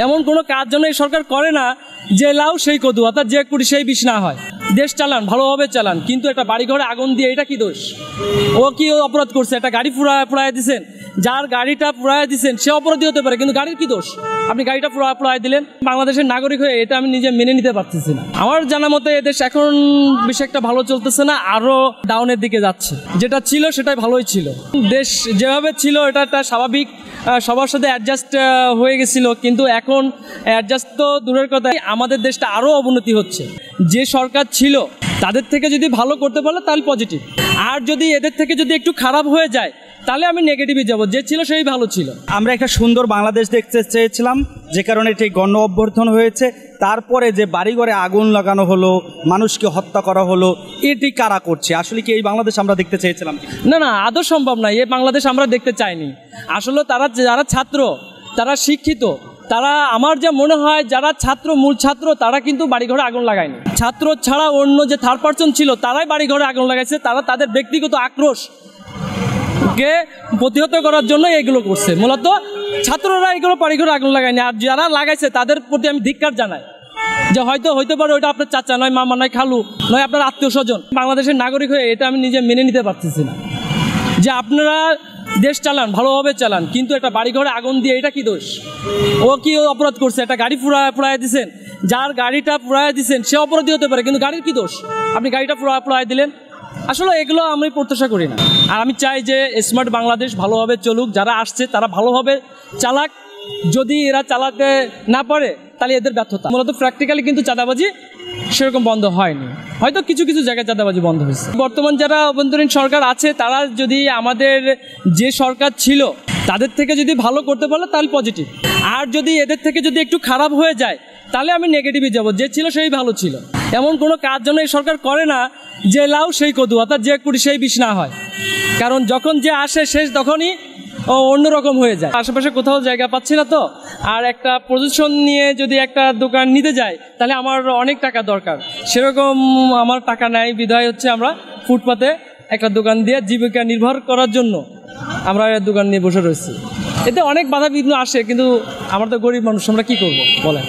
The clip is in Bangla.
এমন কোনো কাজ যেন এই সরকার করে না যে লাউ সেই কদু, অর্থাৎ যে কুড়ি সেই বিষ না হয়। দেশ চালান, ভালোভাবে চালান, কিন্তু একটা বাড়িঘরে আগুন দিয়ে এটা কি দোষ? ও কি অপরাধ করছে? একটা গাড়ি পুড়ায় দিচ্ছেন, যার গাড়িটা পুড়ায় দিচ্ছেন সে অপরাধী হতে পারে, কিন্তু গাড়ির কি দোষ? আপনি গাড়িটা পুড়ায় দিলেন। বাংলাদেশের নাগরিক হয়ে এটা আমি নিজে মেনে নিতে পারতেছি না। আমার জানা মতে এদেশ এখন বেশ একটা ভালো চলতেছে না, আরো ডাউনের দিকে যাচ্ছে। যেটা ছিল সেটাই ভালোই ছিল। দেশ যেভাবে ছিল এটা একটা স্বাভাবিক, সবার সাথে অ্যাডজাস্ট হয়ে গেছিল, কিন্তু এখন অ্যাডজাস্ট তো দূরের কথা, আমাদের দেশটা আরও অবনতি হচ্ছে। যে সরকার ছিল তাদের থেকে যদি ভালো করতে পারলে তাহলে পজিটিভ, আর যদি এদের থেকে যদি একটু খারাপ হয়ে যায় তাহলে আমি নেগেটিভে যাব। যে ছিল সেই ভালো ছিল। আমরা একটা সুন্দর বাংলাদেশ দেখতে চেয়েছিলাম, যে কারণে এটি গণ অভ্যর্থন হয়েছে। তারপরে যে বাড়িঘরে আগুন লাগানো হলো, মানুষকে হত্যা করা হলো, এটি কারা করছে? আসলে কি এই বাংলাদেশ আমরা দেখতে চেয়েছিলাম? না, আদৌ সম্ভব না। এই বাংলাদেশ আমরা দেখতে চাইনি। আসলে যারা ছাত্র, তারা শিক্ষিত, তারা আমার যা মনে হয় যারা ছাত্র, মূল ছাত্র, তারা কিন্তু বাড়িঘরে আগুন লাগায়নি। ছাত্র ছাড়া অন্য যে থার্ড পারসন ছিল তারাই বাড়িঘরে আগুন লাগাইছে। তারা তাদের ব্যক্তিগত আক্রোশকে প্রতিহত করার জন্য এগুলো করছে। মূলত ছাত্ররা এগুলো বাড়িঘরে আগুন লাগায়নি। আর যারা লাগাইছে তাদের প্রতি আমি ধিক্কার জানাই, যে হইতে পারে ওইটা আপনার চাচা নয়, মামা নয়, খালু নয়, আপনার আত্মীয় স্বজন। বাংলাদেশের নাগরিক হয়ে এটা আমি নিজে মেনে নিতে পারতেছি না যে আপনারা দেশ চালান, ভালোভাবে চালান, কিন্তু একটা বাড়িঘরে আগুন দিয়ে এটা কি দোষ? ও কি অপরাধ করছে? একটা গাড়ি পুড়ায় দিচ্ছেন, যার গাড়িটা পুড়ায় দিচ্ছেন সে অপরাধী হতে পারে, কিন্তু গাড়ির কি দোষ? আপনি গাড়িটা পুড়ায় দিলেন। আসলে এগুলো আমি প্রত্যাশা করি না। আর আমি চাই যে স্মার্ট বাংলাদেশ ভালোভাবে চলুক, যারা আসছে তারা ভালোভাবে চালাক। যদি এরা চালাতে না পারে তাহলে এদের ব্যর্থতা। মূলত প্র্যাকটিক্যালি কিন্তু চাঁদাবাজি সেরকম বন্ধ হয়নি, হয়তো কিছু কিছু জায়গায় চাঁদাবাজি বন্ধ হয়েছে। বর্তমান যারা অভ্যন্তরীণ সরকার আছে তারা যদি আমাদের যে সরকার ছিল তাদের থেকে যদি ভালো করতে পারলে তাহলে পজিটিভ, আর যদি এদের থেকে যদি একটু খারাপ হয়ে যায় তাহলে আমি নেগেটিভে যাব। যে ছিল সেই ভালো ছিল। এমন কোনো কাজ যেন এই সরকার করে না যে লাউ সেই কদু, অর্থাৎ যে কুড়ি সেই বিষ না হয়। কারণ যখন যে আসে শেষ তখনই অন্যরকম হয়ে যায়। আশেপাশে কোথাও জায়গা পাচ্ছি না তো, আর একটা পজিশন নিয়ে যদি একটা দোকান নিতে যাই তাহলে আমার অনেক টাকা দরকার। সেরকম আমার টাকা নাই, বিধায় হচ্ছে আমরা ফুটপাতে একটা দোকান দিয়ে জীবিকা নির্ভর করার জন্য আমরা দোকান নিয়ে বসে রয়েছি। এতে অনেক বাধা বিঘ্ন আসে, কিন্তু আমরা তো গরিব মানুষ, আমরা কি করবো বলেন?